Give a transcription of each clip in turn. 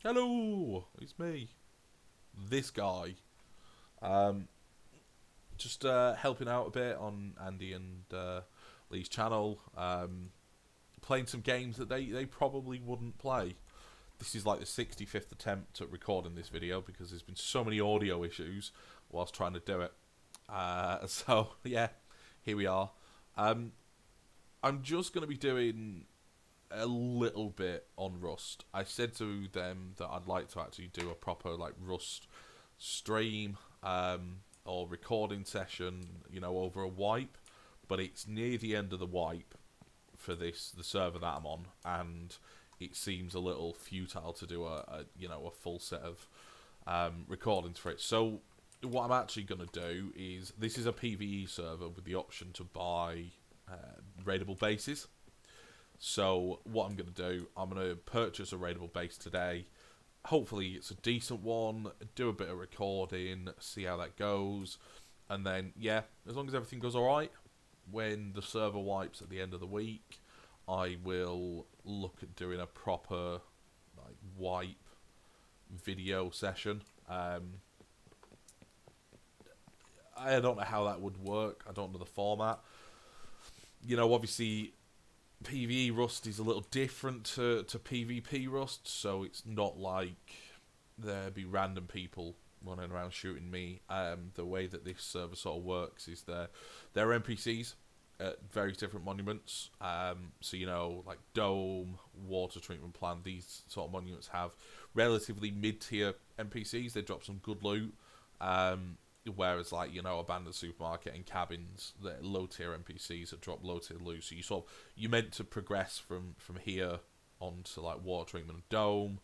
Hello, it's me, this guy. Um, just helping out a bit on Andy and Lee's channel. Playing some games that they probably wouldn't play. This is like the 65th attempt at recording this video because there's been so many audio issues whilst trying to do it. So yeah, here we are. Um, I'm just going to be doing a little bit on Rust. I said to them that I'd like to actually do a proper like Rust stream or recording session, over a wipe. But it's near the end of the wipe for the server that I'm on, and it seems a little futile to do a full set of recordings for it. So what I'm actually going to do is, this is a PvE server with the option to buy raidable bases. So what I'm going to do, I'm going to purchase a raidable base today. Hopefully it's a decent one, do a bit of recording, see how that goes. And then, yeah, as long as everything goes alright, when the server wipes at the end of the week, I will look at doing a proper wipe video session. I don't know how that would work. I don't know the format. Obviously PvE Rust is a little different to PvP Rust, so it's not like there be random people running around shooting me. The way that this server sort of works is there are NPCs at various different monuments. So like Dome, Water Treatment Plant, these sort of monuments have relatively mid-tier NPCs. They drop some good loot. Whereas abandoned supermarket and cabins, they're low tier NPCs that drop low tier loot. So you're meant to progress from here onto like Water Treatment and Dome,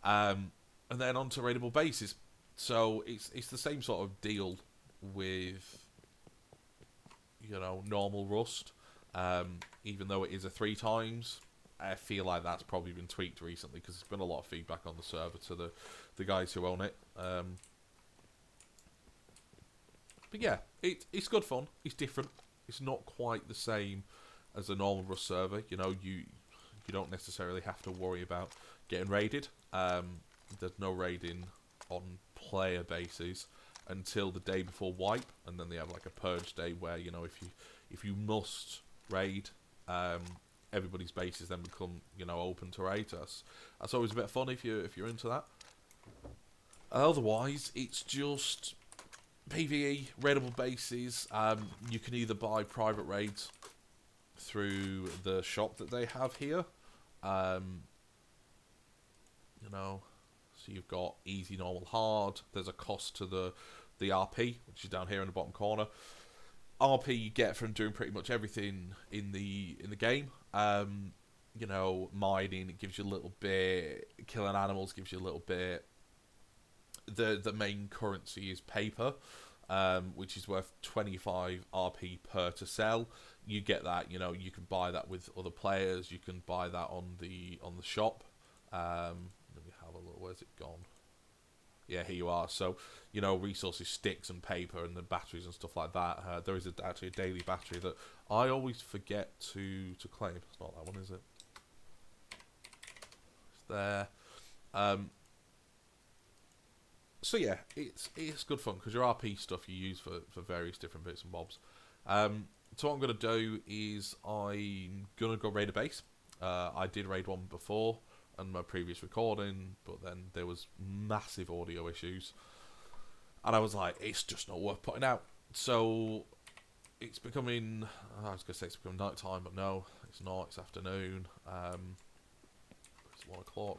and then onto raidable bases. So it's the same sort of deal with normal Rust. Even though it is a 3 times, I feel like that's probably been tweaked recently because there's been a lot of feedback on the server to the guys who own it. But yeah, it's good fun. It's different. It's not quite the same as a normal Rust server. You don't necessarily have to worry about getting raided. There's no raiding on player bases until the day before wipe, and then they have like a purge day where if you must raid, everybody's bases then become open to raid. That's always a bit of fun if you're into that. Otherwise, it's just PvE, raidable bases. You can either buy private raids through the shop that they have here. So you've got easy, normal, hard. There's a cost to the RP, which is down here in the bottom corner. RP you get from doing pretty much everything in the game. Mining, it gives you a little bit. Killing animals gives you a little bit. The main currency is paper, which is worth 25 RP per to sell. You get that, you can buy that with other players. You can buy that on the shop. Let me have a look. Where's it gone? Yeah, here you are. So, resources, sticks and paper and the batteries and stuff like that. There is actually a daily battery that I always forget to claim. It's not that one, is it? It's there. So yeah, it's good fun because your RP stuff you use for various different bits and bobs. So what I'm going to do is I'm going to go raid a base. I did raid one before on my previous recording, but then there was massive audio issues. And I was like, it's just not worth putting out. So it's becoming, I was going to say it's becoming night time, but no, it's not. It's afternoon. It's 1 o'clock.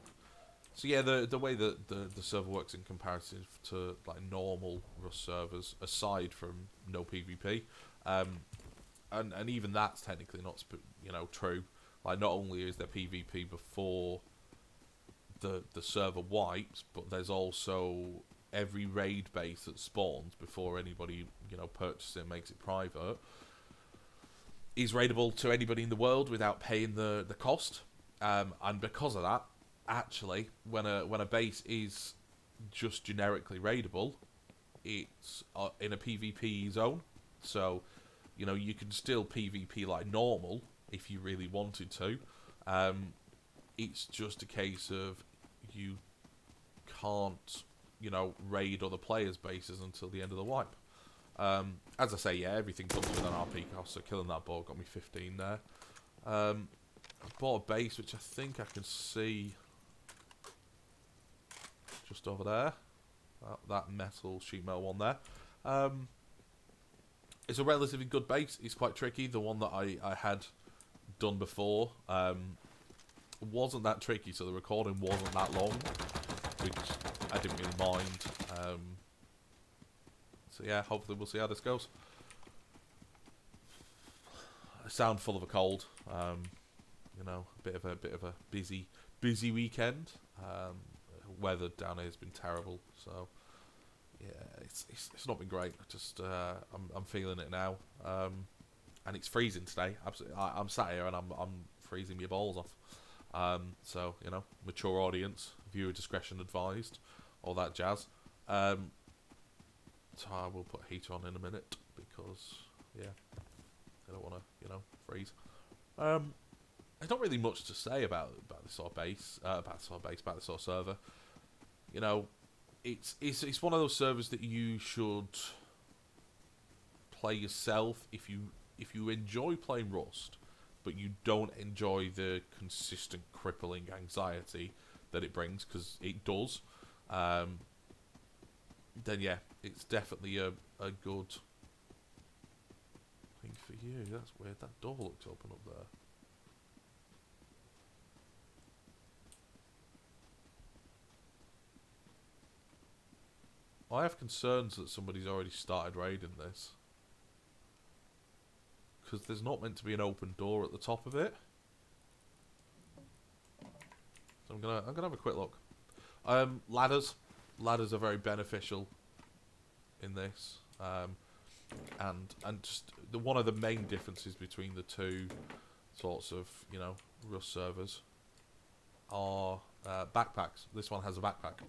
So yeah, the way that the server works in comparison to like normal Rust servers, aside from no PvP, and even that's technically not true. Like, not only is there PvP before the server wipes, but there's also every raid base that spawns before anybody purchases it and makes it private is raidable to anybody in the world without paying the cost. And because of that, actually, when a base is just generically raidable, it's in a PvP zone. So, you can still PvP like normal if you really wanted to. It's just a case of you can't, you know, raid other players' bases until the end of the wipe. As I say, yeah, everything comes with an RP cost, so killing that ball got me 15 there. I bought a base, which I think I can see just over there. That metal, sheet metal one there. It's a relatively good base. It's quite tricky. The one that I had done before wasn't that tricky, so the recording wasn't that long, which I didn't really mind. So yeah, hopefully we'll see how this goes. I sound full of a cold. You know, a bit of a busy weekend. Weather down here has been terrible, so yeah, it's not been great. Just I'm feeling it now, and it's freezing today. Absolutely, I'm sat here and I'm freezing my balls off. So you know, mature audience, viewer discretion advised, all that jazz. So I will put a heater on in a minute because yeah, I don't want to, you know, freeze. There's not really much to say about this sort of base, about this sort of server. You know, it's one of those servers that you should play yourself if you enjoy playing Rust, but you don't enjoy the consistent crippling anxiety that it brings, because it does. Then yeah, it's definitely a good thing for you. That's weird. That door looks open up there. I have concerns that somebody's already started raiding this, because there's not meant to be an open door at the top of it. So I'm gonna have a quick look. Ladders are very beneficial in this, and just one of the main differences between the two sorts of, you know, Rust servers are backpacks. This one has a backpack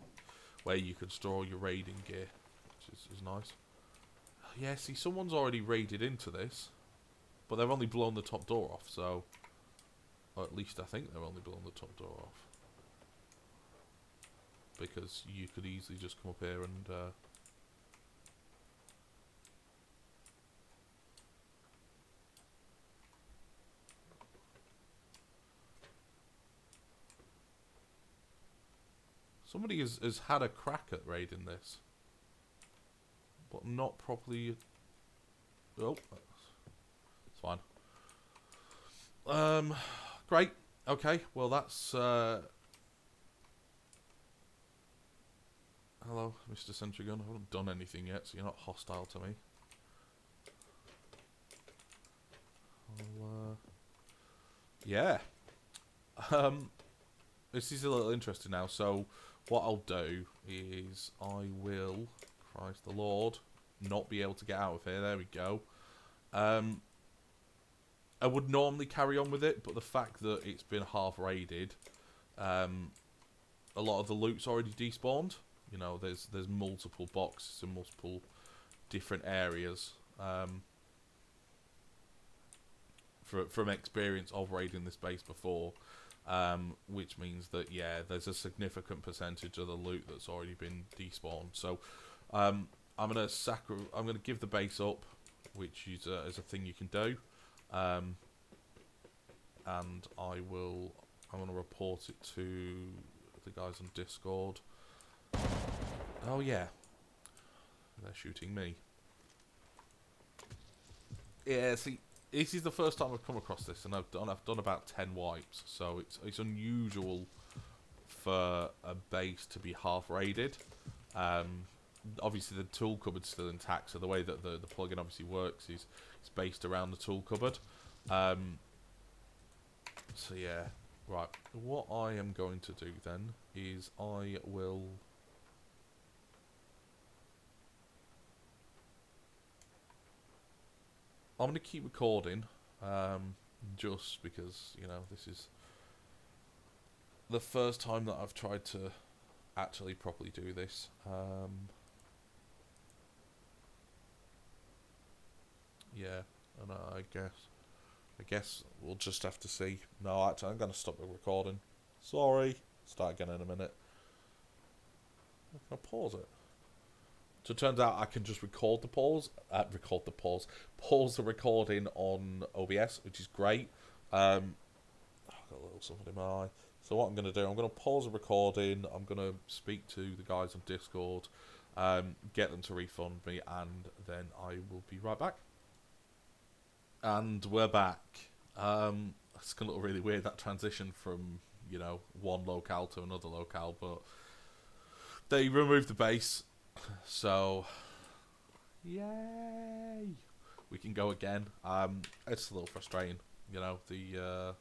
where you can store all your raiding gear, which is nice. Yeah, see, someone's already raided into this, but they've only blown the top door off, so... Or at least I think they've only blown the top door off. Because you could easily just come up here and... Somebody has had a crack at raiding this, but not properly. Oh, it's fine. Great. Okay. Well, that's. Hello, Mr. Sentrygun. I haven't done anything yet, so you're not hostile to me. Yeah. This is a little interesting now. So, what I'll do is I will, Christ the Lord, not be able to get out of here. There we go. I would normally carry on with it, but the fact that it's been half raided, a lot of the loot's already despawned. You know, there's multiple boxes in multiple different areas. From experience of raiding this base before, which means that yeah, there's a significant percentage of the loot that's already been despawned. So I'm gonna give the base up, which is a thing you can do, and I'm gonna report it to the guys on Discord. Oh yeah, they're shooting me. Yeah, see, this is the first time I've come across this, and I've done about 10 wipes, so it's unusual for a base to be half raided. Obviously the tool cupboard's still intact, so the way that the plugin obviously works is it's based around the tool cupboard. So yeah, right. What I am going to do then is I'm going to keep recording, just because, you know, this is the first time that I've tried to actually properly do this. Yeah, and I guess we'll just have to see. No, actually, I'm going to stop the recording. Sorry. Start again in a minute. Can I pause it? So it turns out I can just pause the recording on OBS, which is great. I've got a little something in my eye. So what I'm going to do, I'm going to pause the recording. I'm going to speak to the guys on Discord, get them to refund me, and then I will be right back. And we're back. It's going to look really weird, that transition from, you know, one locale to another locale, but they removed the base, so yay! We can go again. It's a little frustrating, you know, a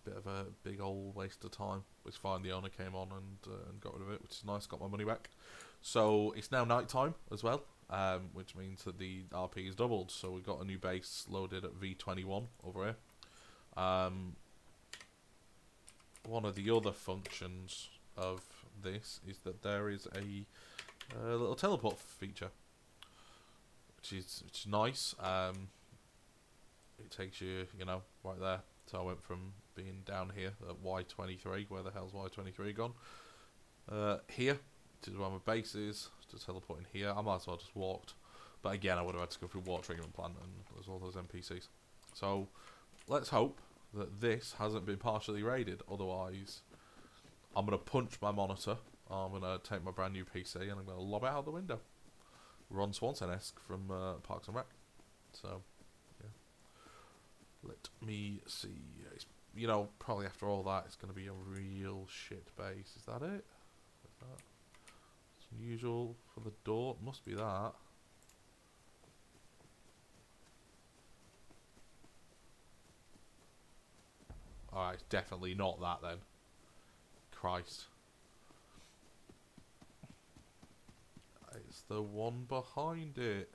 bit of a big old waste of time. It's fine, the owner came on and got rid of it, which is nice, got my money back. So it's now night time as well, which means that the RP is doubled. So we've got a new base loaded at V21 over here. One of the other functions of this is that there is a little teleport feature, which is nice. It takes you, you know, right there. So I went from being down here at Y23, where the hell's Y23 gone? Here, this is where my base is, to teleport in here. I might as well just walked. But again, I would have had to go through water treatment plant and there's all those NPCs. So, let's hope that this hasn't been partially raided. Otherwise, I'm going to punch my monitor. I'm going to take my brand new PC and I'm going to lob it out the window. Ron Swanson-esque from Parks and Rec. So, yeah. Let me see. It's, you know, probably after all that, it's going to be a real shit base. Is that it? Is that? It's unusual for the door. Must be that. Alright, it's definitely not that then. Christ. It's the one behind it.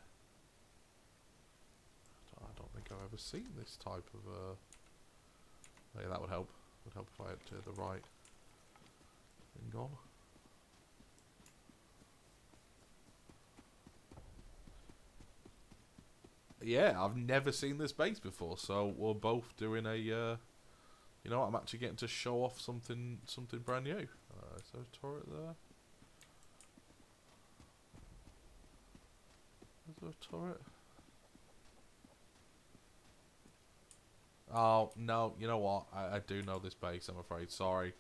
I don't think I've ever seen this type of yeah, that would help. Would help if I had to the right thing gone. Yeah, I've never seen this base before, so we're both doing a you know what, I'm actually getting to show off something brand new. Is there a turret there? Is there a turret? Oh, no, you know what? I do know this base, I'm afraid. Sorry.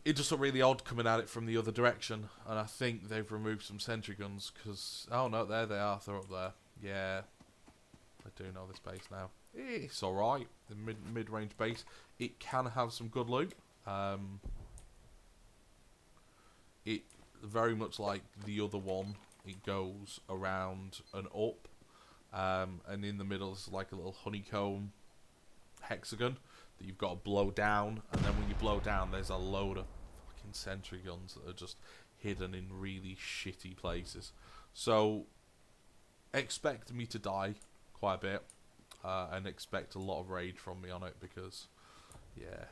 It just looked really odd coming at it from the other direction. And I think they've removed some sentry guns because... Oh, no, there they are. They're up there. Yeah. I do know this base now. It's alright. The mid-range base. It can have some good loot. It very much like the other one. It goes around and up. And in the middle is like a little honeycomb hexagon that you've got to blow down, and then when you blow down there's a load of fucking sentry guns that are just hidden in really shitty places. So expect me to die quite a bit, and expect a lot of raid from me on it, because yeah,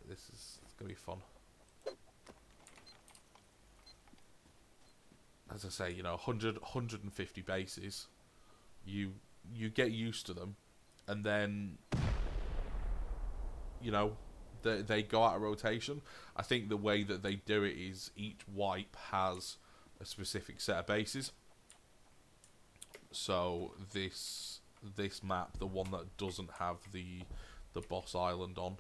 this is gonna be fun. As I say, you know, 150 bases. You get used to them, and then, you know, they go out of rotation. I think the way that they do it is each wipe has a specific set of bases. So this map, the one that doesn't have the boss island on,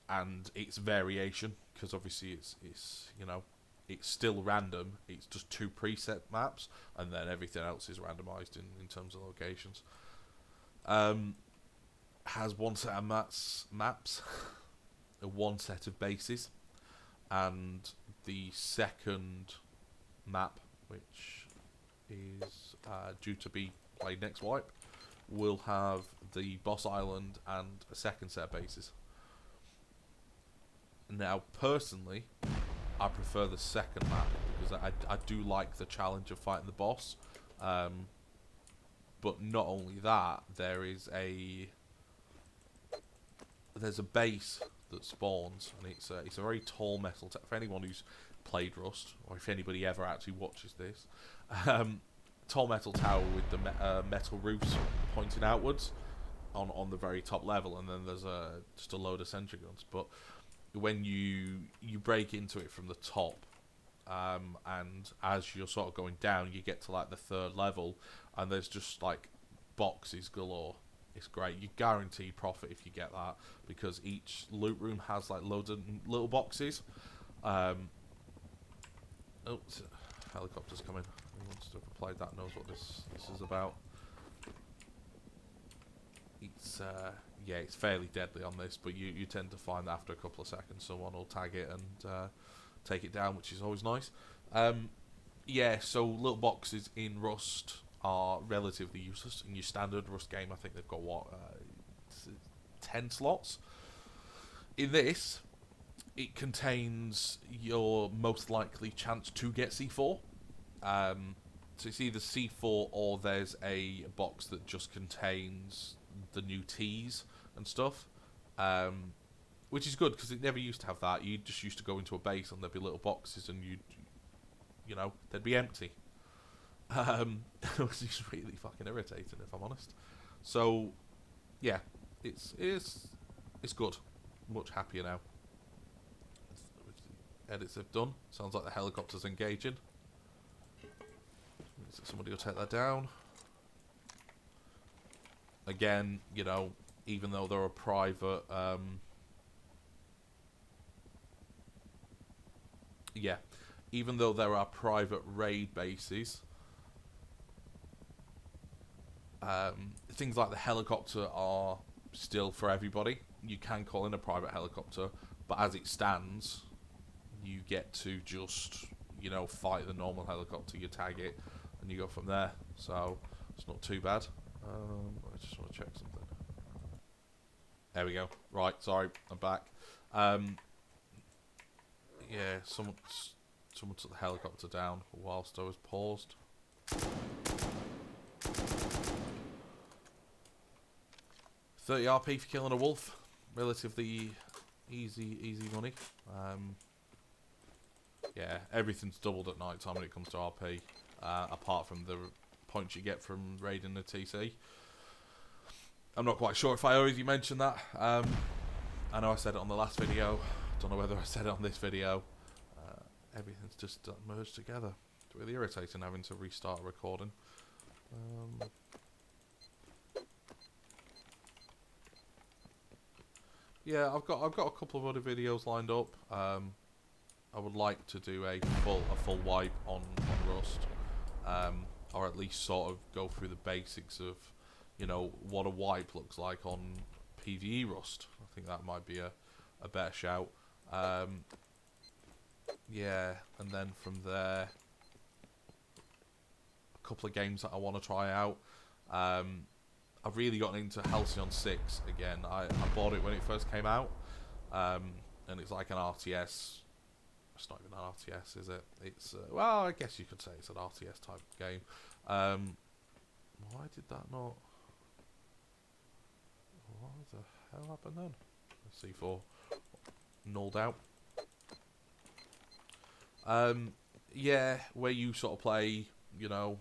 and its variation, because obviously it's you know, it's still random. It's just 2 preset maps, and then everything else is randomized in terms of locations. Has one set of maps, one set of bases, and the second map, which is due to be played next wipe, will have the boss island and a second set of bases. Now, personally, I prefer the second map because I do like the challenge of fighting the boss. But not only that, there's a base that spawns, and it's a very tall metal. For anyone who's played Rust, or if anybody ever actually watches this, tall metal tower with the metal roofs pointing outwards. on the very top level, and then there's just a load of sentry guns. But when you break into it from the top, and as you're sort of going down, you get to like the third level, and there's just like boxes galore. It's great. You guarantee profit if you get that, because each loot room has like loads of little boxes. Oh, helicopter's coming. Who wants to have played that knows what this is about. It's yeah, it's fairly deadly on this, but you tend to find that after a couple of seconds someone will tag it and take it down, which is always nice. Yeah, so little boxes in Rust are relatively useless. In your standard Rust game, I think they've got 10 slots. In this, it contains your most likely chance to get C4. So it's either C4 or there's a box that just contains the new T's and stuff, which is good because it never used to have that. You just used to go into a base and there'd be little boxes and you know, they'd be empty. Which is really fucking irritating, if I'm honest. So, yeah, it's good. Much happier now. Edits they've done. Sounds like the helicopter's engaging. Somebody will take that down. Again, you know, even though they're a private, yeah, even though there are private raid bases, things like the helicopter are still for everybody. You can call in a private helicopter, but as it stands, you get to just, you know, fight the normal helicopter. You tag it, and you go from there. So it's not too bad. I just want to check something. There we go. Right, sorry, I'm back. Yeah, someone took the helicopter down whilst I was paused. 30 RP for killing a wolf. Relatively easy money. Yeah, everything's doubled at night time when it comes to RP, apart from the points you get from raiding the TC. I'm not quite sure if I already mentioned that. I know I said it on the last video. Don't know whether I said it on this video. Everything's just merged together. It's really irritating having to restart a recording. Yeah, I've got a couple of other videos lined up. I would like to do a full wipe on Rust, or at least sort of go through the basics of, you know, what a wipe looks like on PvE Rust. I think that might be a better shout. Yeah, and then from there, a couple of games that I want to try out. I've really gotten into Halcyon 6 again. I bought it when it first came out, and it's like an RTS. It's not even an RTS, is it? It's well, I guess you could say it's an RTS type of game. Why did that not? What the hell happened then? C4 nulled out. Yeah, where you sort of play, you know,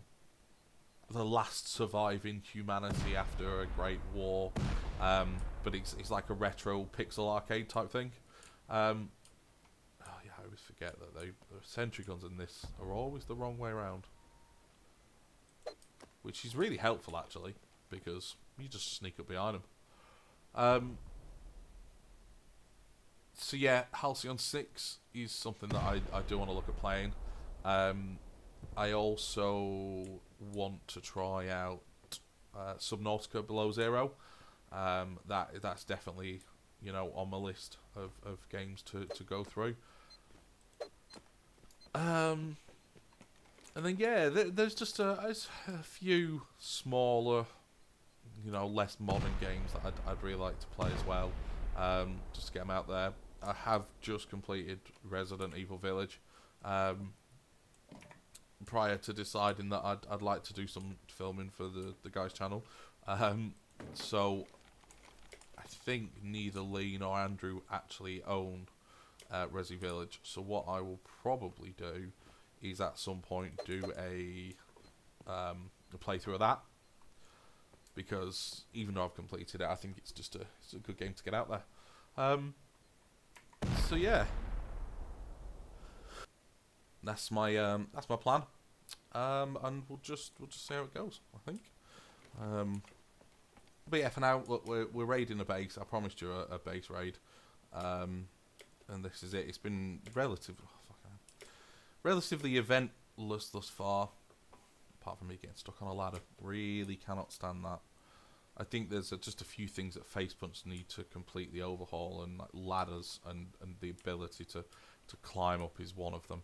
the last surviving humanity after a great war, but it's like a retro pixel arcade type thing. Oh yeah, I always forget that the sentry guns in this are always the wrong way around, which is really helpful actually, because you just sneak up behind them. So yeah, Halcyon 6 is something that I do want to look at playing. I also want to try out Subnautica Below Zero. That's definitely, you know, on my list of games to go through. And then yeah, there's just a few smaller, you know, less modern games that I'd really like to play as well. Just to get them out there. I have just completed Resident Evil Village. Prior to deciding that I'd like to do some filming for the guy's channel. So I think neither Lee nor Andrew actually own Resi Village. So what I will probably do is at some point do a playthrough of that, because even though I've completed it, I think it's a good game to get out there. So yeah, that's my plan. And we'll just see how it goes, I think. But yeah, for now, look, we're raiding a base. I promised you a base raid, and this is it. It's been relatively eventless thus far, apart from me getting stuck on a ladder. Really cannot stand that. I think there's just a few things that face punts need to completely overhaul, and like ladders and the ability to climb up is one of them.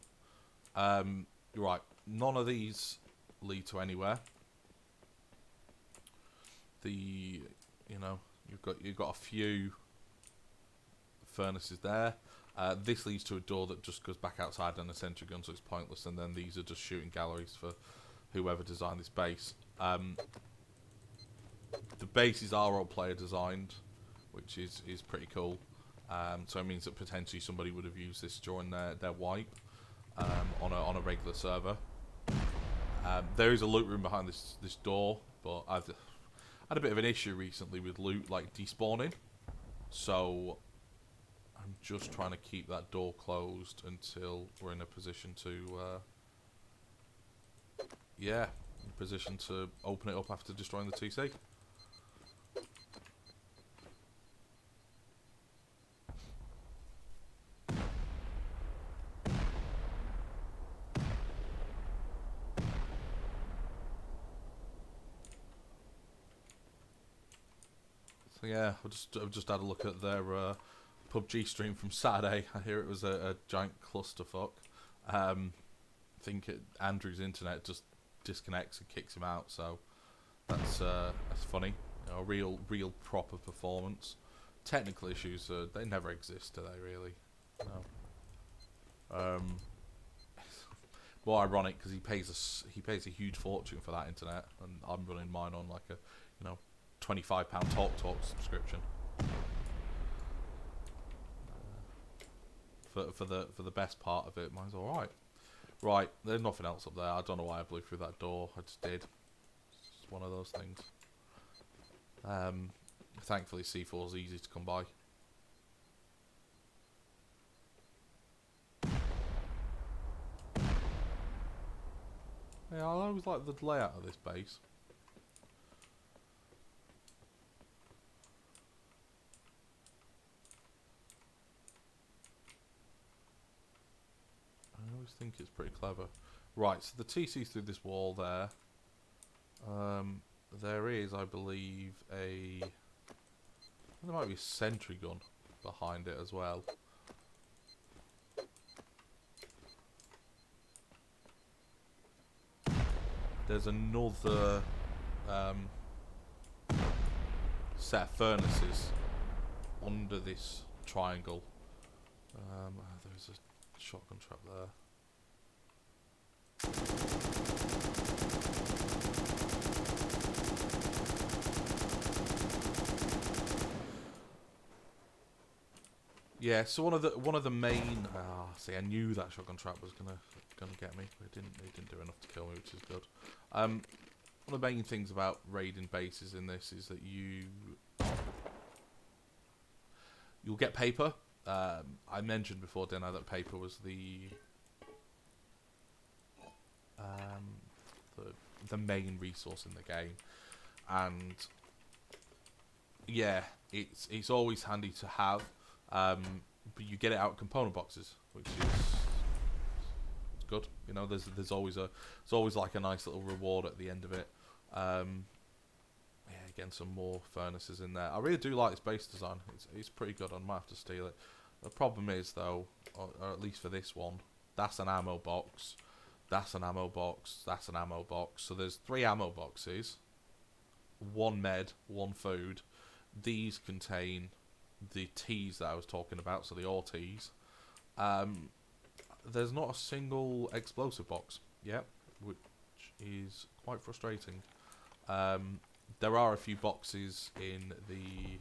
Right, none of these lead to anywhere. You've got a few furnaces there. This leads to a door that just goes back outside and a sentry gun, so it's pointless. And then these are just shooting galleries for whoever designed this base. The bases are all player designed, which is pretty cool. So it means that potentially somebody would have used this during their wipe on a regular server. There is a loot room behind this door, but I've had a bit of an issue recently with loot like despawning, so I'm just trying to keep that door closed until we're in a position to open it up after destroying the TC. So yeah, I've just had a look at their PUBG stream from Saturday. I hear it was a giant clusterfuck. I think Andrew's internet just disconnects and kicks him out, so that's funny. Real proper performance. Technical issues, they never exist, do they? Really? No. More ironic because he pays a huge fortune for that internet, and I'm running mine on like a £25 TalkTalk subscription. For the best part of it, mine's all right. Right, there's nothing else up there. I don't know why I blew through that door. I just did. It's one of those things. Thankfully, C4 is easy to come by. Yeah, I always like the layout of this base. I always think it's pretty clever. Right, so the TC through this wall there. There is, I believe, there might be a sentry gun behind it as well. There's another set of furnaces under this triangle. There's a shotgun trap there. Yeah, so one of the main see, I knew that shotgun trap was gonna get me, but it didn't do enough to kill me, which is good. One of the main things about raiding bases in this is that you'll get paper. I mentioned before, didn't I, that paper was the main resource in the game, and yeah, it's always handy to have. But you get it out of component boxes, which is good. There's always like a nice little reward at the end of it. Yeah, getting some more furnaces in there. I really do like this base design. It's pretty good. I might have to steal it. The problem is though, or at least for this one, that's an ammo box. That's an ammo box. That's an ammo box. So there's 3 ammo boxes, 1 med, 1 food. These contain the teas that I was talking about, so the ore teas. There's not a single explosive box yet, which is quite frustrating. There are a few boxes in the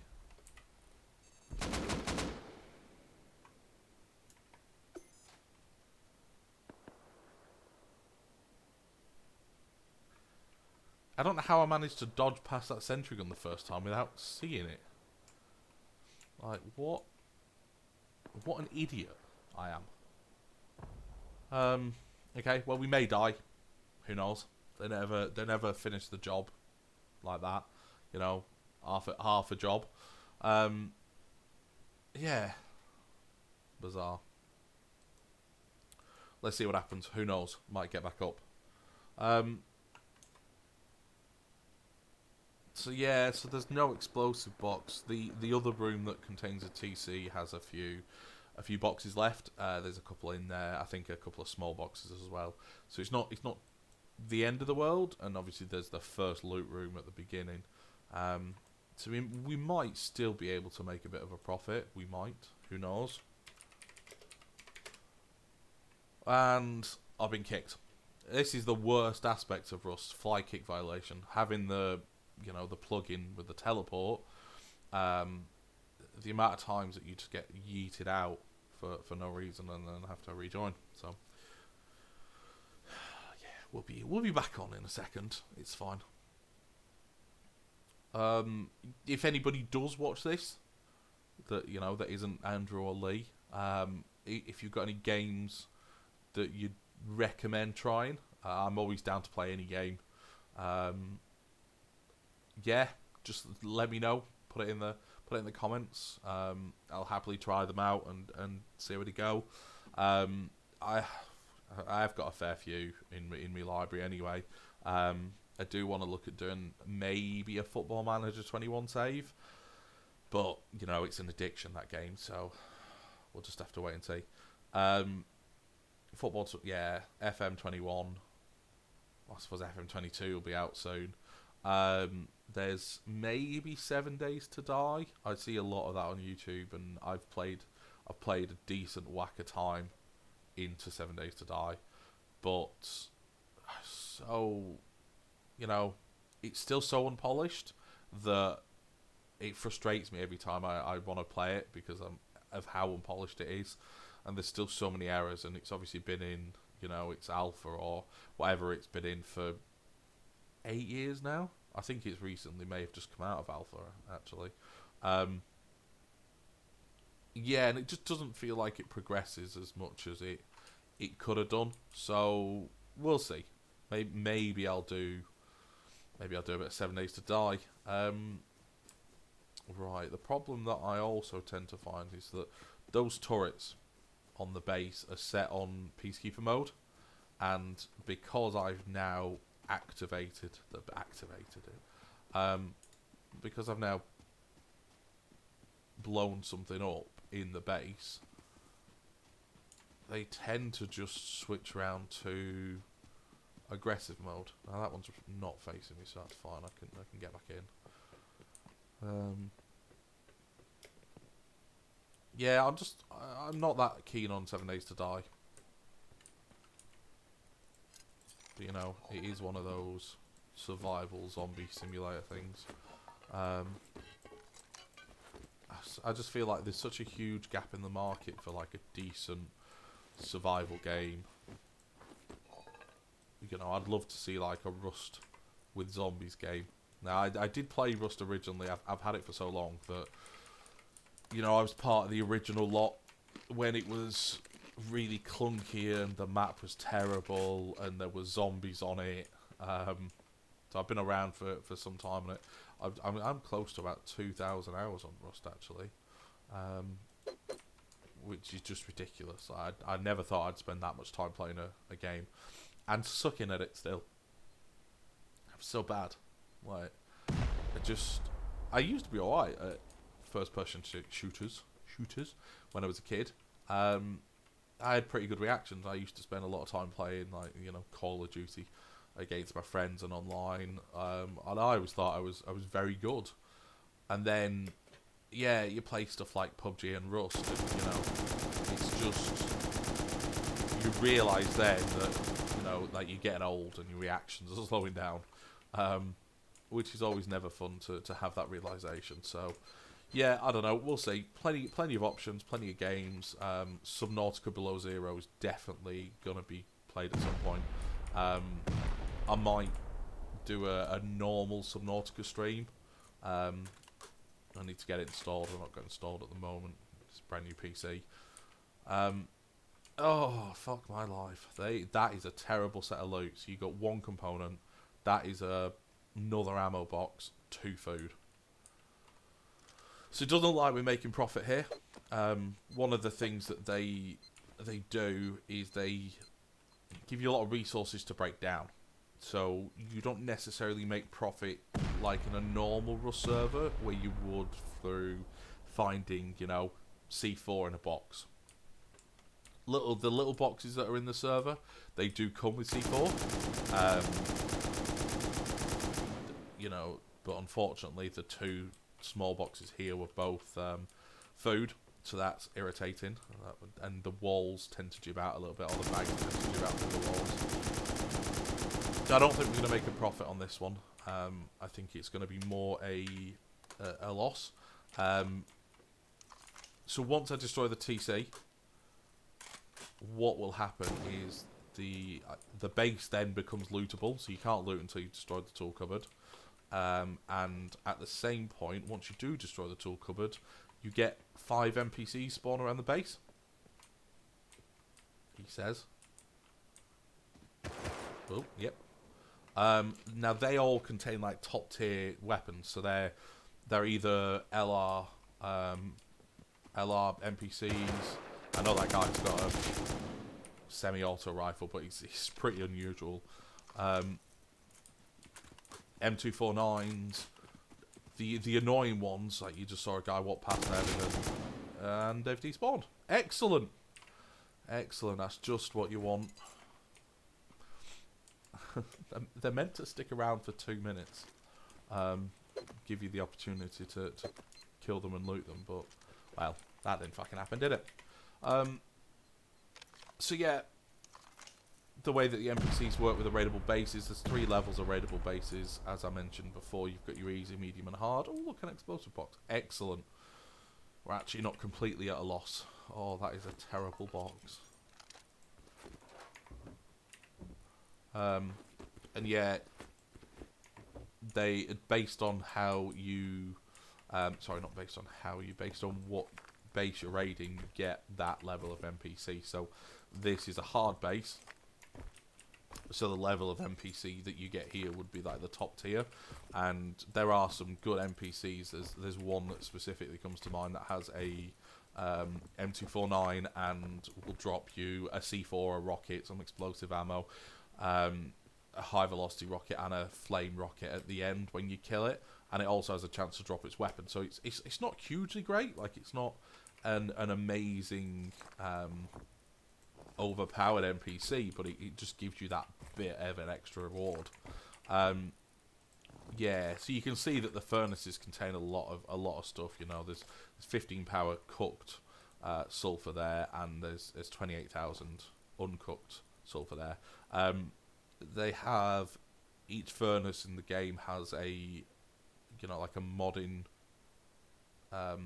I don't know how I managed to dodge past that sentry gun the first time without seeing it. Like, what? What an idiot I am. Okay, well, we may die. Who knows? They never finish the job like that. You know, half a job. Yeah. Bizarre. Let's see what happens. Who knows? Might get back up. So yeah, so there's no explosive box. The other room that contains a TC has a few boxes left. There's a couple in there. I think a couple of small boxes as well. So it's not the end of the world. And obviously there's the first loot room at the beginning. So we might still be able to make a bit of a profit. We might. Who knows? And I've been kicked. This is the worst aspect of Rust, fly kick violation. Having the plug-in with the teleport, the amount of times that you just get yeeted out for no reason and then have to rejoin. So yeah, we'll be back on in a second. It's fine. If anybody does watch this, that isn't Andrew or Lee, if you've got any games that you'd recommend trying, I'm always down to play any game. Yeah, just let me know. Put it in the comments. I'll happily try them out and see where they go. I've got a fair few in my library anyway. I do want to look at doing maybe a Football Manager 21 save, but it's an addiction, that game, so we'll just have to wait and see. FM 21. I suppose FM 22 will be out soon. There's maybe 7 Days to Die. I see a lot of that on YouTube, and I've played a decent whack of time into 7 Days to Die, but so it's still so unpolished that it frustrates me every time I want to play it because of how unpolished it is, and there's still so many errors, and it's obviously been in it's alpha or whatever it's been in for 8 years now. I think it's recently may have just come out of alpha, actually. Yeah, and it just doesn't feel like it progresses as much as it could have done. So we'll see. Maybe I'll do a bit of 7 Days to Die. Right. The problem that I also tend to find is that those turrets on the base are set on Peacekeeper mode, and because I've now activated it, because I've now blown something up in the base, they tend to just switch around to aggressive mode. Now that one's not facing me, so that's fine. I can get back in. Yeah, I'm not that keen on 7 Days to Die. But, it is one of those survival zombie simulator things. I just feel like there's such a huge gap in the market for like a decent survival game. I'd love to see like a Rust with zombies game. Now, I did play Rust originally. I've had it for so long, but I was part of the original lot when it was really clunky and the map was terrible and there were zombies on it. So I've been around for some time on it. I'm close to about 2,000 hours on Rust, actually, which is just ridiculous. I never thought I'd spend that much time playing a game and sucking at it still. I'm so bad. Like, I used to be alright at first-person shooters when I was a kid. I had pretty good reactions. I used to spend a lot of time playing, like, Call of Duty against my friends and online, and I always thought I was very good. And then, yeah, you play stuff like PUBG and Rust, and it's just, you realise then that like you're getting old and your reactions are slowing down, which is always never fun to have that realisation. So yeah, I don't know. We'll see. Plenty of options, plenty of games. Subnautica Below Zero is definitely gonna be played at some point. I might do a normal Subnautica stream. I need to get it installed. I've not got it installed at the moment. It's a brand new PC. Oh, fuck my life. That is a terrible set of loot. So you got one component. That is another ammo box. 2 food. So it doesn't look like we're making profit here. One of the things that they do is they give you a lot of resources to break down. So you don't necessarily make profit like in a normal Rust server where you would through finding, you know, C4 in a box. The little boxes that are in the server, they do come with C4. You know, but unfortunately the 2 small boxes here were both food, so that's irritating. And the walls tend to jib out a little bit, or the bags tend to jib out through the walls. So I don't think we're going to make a profit on this one. I think it's going to be more a loss. So once I destroy the TC, what will happen is the base then becomes lootable, so you can't loot until you destroy the tool cupboard. And at the same point, once you do destroy the tool cupboard, you get 5 NPCs spawn around the base. He says. Oh, yep. Now they all contain like top tier weapons, so they're either LR NPCs. I know that guy's got a semi-auto rifle, but he's pretty unusual. M249s, the annoying ones, like you just saw a guy walk past there and they've despawned. Excellent. Excellent, that's just what you want. They're meant to stick around for 2 minutes. Give you the opportunity to kill them and loot them, but, well, that didn't fucking happen, did it? So yeah, the way that the NPCs work with the raidable bases, there's 3 levels of raidable bases, as I mentioned before. You've got your easy, medium and hard. Oh, look, an explosive box. Excellent. We're actually not completely at a loss. Oh, that is a terrible box. And yeah, based on how you, sorry, not based on how you, based on what base you're raiding, you get that level of NPC. So this is a hard base. So the level of NPC that you get here would be like the top tier, and there are some good NPCs. There's one that specifically comes to mind that has a M249 and will drop you a C4, a rocket, some explosive ammo, a high velocity rocket and a flame rocket at the end when you kill it, and it also has a chance to drop its weapon. So it's not hugely great, like it's not an amazing overpowered NPC, but it just gives you that bit of an extra reward. Yeah, so you can see that the furnaces contain a lot of stuff. You know, there's 15 power cooked sulfur there, and there's 28,000 uncooked sulfur there. They have, each furnace in the game has a, you know, like a modding, I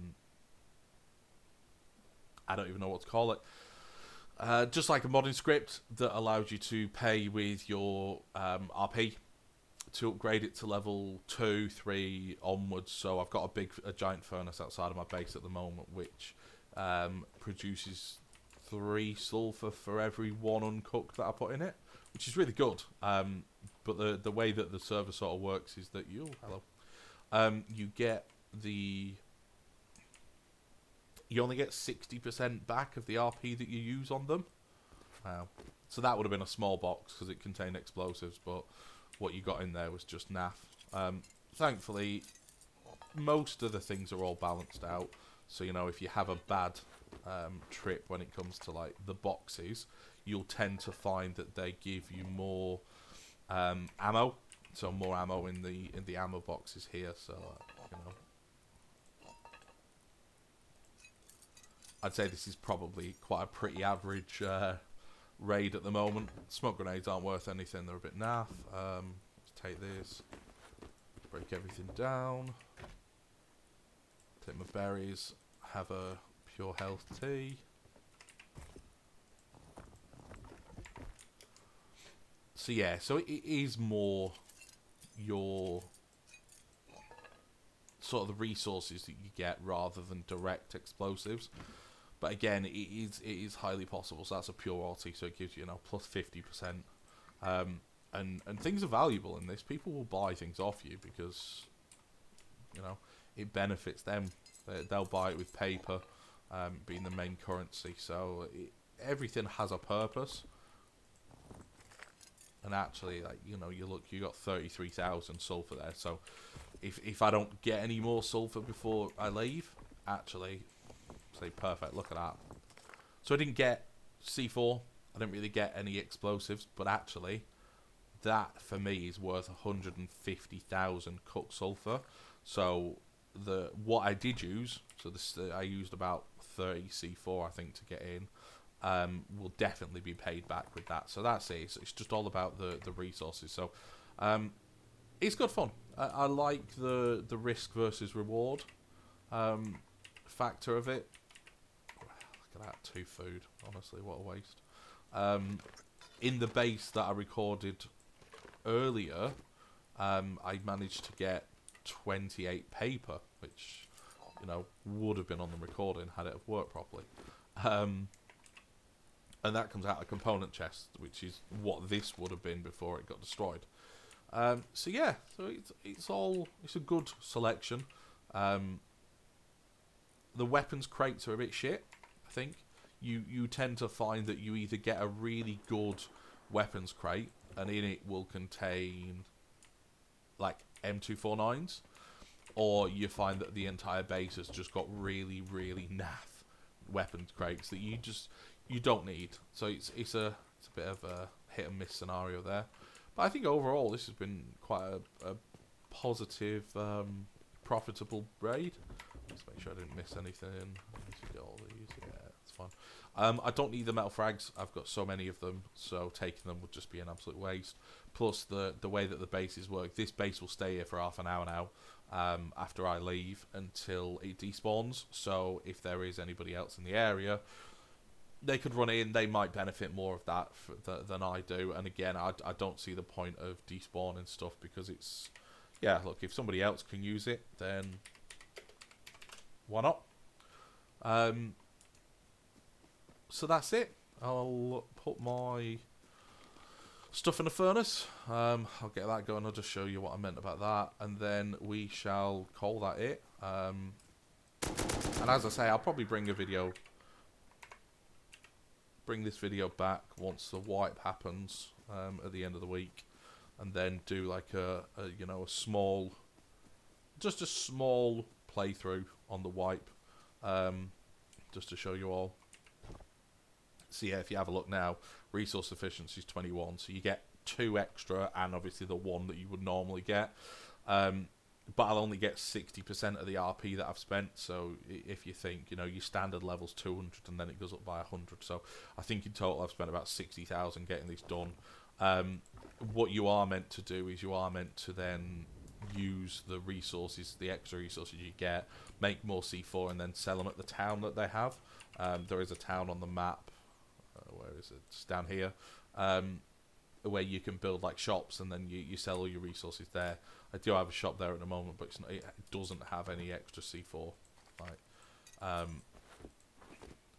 don't even know what to call it. Just like a modding script that allows you to pay with your RP to upgrade it to level 2, 3 onwards. So I've got a giant furnace outside of my base at the moment, which produces 3 sulfur for every 1 uncooked that I put in it, which is really good. But the way that the server sort of works is that you get you only get 60% back of the RP that you use on them. So that would have been a small box because it contained explosives, but what you got in there was just naff. Thankfully, most of the things are all balanced out. So, you know, if you have a bad trip when it comes to, like, the boxes, you'll tend to find that they give you more ammo. So more ammo in the ammo boxes here, so, you know. I'd say this is probably quite a pretty average raid at the moment. Smoke grenades aren't worth anything, they're a bit naff. Let's take this, break everything down, take my berries, have a pure health tea. So yeah, so it is more your sort of the resources that you get rather than direct explosives. But again, it is highly possible. So that's a pure royalty, so it gives you, plus 50%. And things are valuable in this. People will buy things off you because it benefits them. They'll buy it with paper, being the main currency. So everything has a purpose. And actually, you got 33,000 sulfur there. So if I don't get any more sulfur before I leave, actually, say perfect. Look at that. So I didn't get C4. I didn't really get any explosives, but actually, that for me is worth 150,000 cooked sulfur. So what I did use, so I used about 30 C4 I think to get in, will definitely be paid back with that. So that's it. It's just all about the resources. So it's good fun. I like the risk versus reward factor of it. Look at that, 2 food. Honestly, what a waste. In the base that I recorded earlier, I managed to get 28 paper, which would have been on the recording had it have worked properly. And that comes out of component chest, which is what this would have been before it got destroyed. So yeah, so it's a good selection. The weapons crates are a bit shit, I think. You tend to find that you either get a really good weapons crate, and in it will contain like M249s, or you find that the entire base has just got really, really naff weapons crates that you don't need. So it's a bit of a hit and miss scenario there. But I think overall this has been quite a positive, profitable raid. Let's make sure I didn't miss anything. Let's get all these. Yeah, it's fine. I don't need the metal frags. I've got so many of them, so taking them would just be an absolute waste. Plus the way that the bases work, this base will stay here for half an hour now, after I leave until it despawns. So if there is anybody else in the area, they could run in. They might benefit more of that than I do. And again, I don't see the point of despawning stuff because it's, yeah, look, if somebody else can use it, then why not? So that's it. I'll put my stuff in the furnace. I'll get that going. I'll just show you what I meant about that, and then we shall call that it. And as I say, I'll probably bring this video back once the wipe happens at the end of the week, and then do like a small playthrough on the wipe, just to show you all. So yeah, if you have a look now, resource efficiency is 21, so you get 2 extra, and obviously the 1 that you would normally get. But I'll only get 60% of the RP that I've spent. So if you think, your standard level's 200, and then it goes up by 100. So I think in total I've spent about 60,000 getting this done. What you are meant to do is you are meant to then use the resources, the extra resources you get, make more C4, and then sell them at the town that they have. There is a town on the map. Where is it? It's down here, where you can build like shops, and then you sell all your resources there. I do have a shop there at the moment, but it doesn't have any extra C4, right?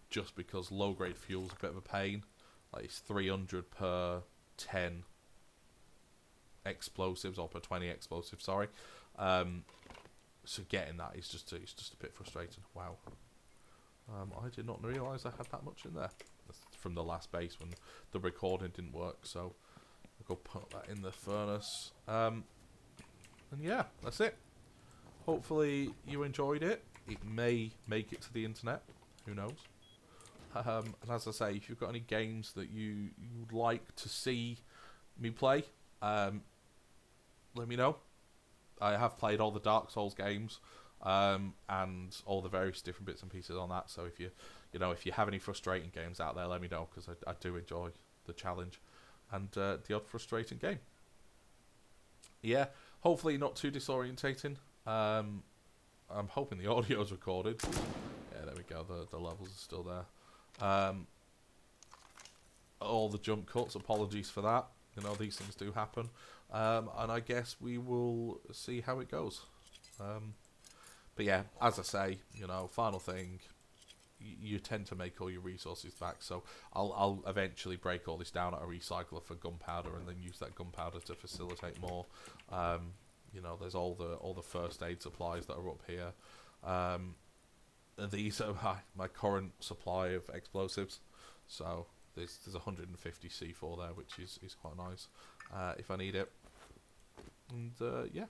Just because low grade fuel's a bit of a pain. Like it's 300 per 10 explosives, or per 20 explosives. Sorry. So getting that is just a bit frustrating. Wow. I did not realise I had that much in there. That's from the last base when the recording didn't work, so I'll go put that in the furnace. And yeah, that's it. Hopefully you enjoyed it. It may make it to the internet. Who knows? And as I say, if you've got any games that you would like to see me play, let me know. I have played all the Dark Souls games, and all the various different bits and pieces on that. So if you have any frustrating games out there, let me know, because I do enjoy the challenge and the odd frustrating game. Yeah, hopefully not too disorientating. I'm hoping the audio's recorded. Yeah, there we go. The levels are still there. All the jump cuts, apologies for that. You know, these things do happen. And I guess we will see how it goes. But yeah, as I say, you know, final thing, you tend to make all your resources back. So I'll eventually break all this down at a recycler for gunpowder, and then use that gunpowder to facilitate more. You know, there's all the first aid supplies that are up here. And these are my current supply of explosives. So there's 150 C4 there, which is quite nice if I need it. And yeah,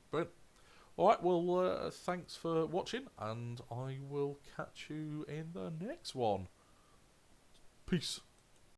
brilliant. Alright, well, thanks for watching, and I will catch you in the next one. Peace.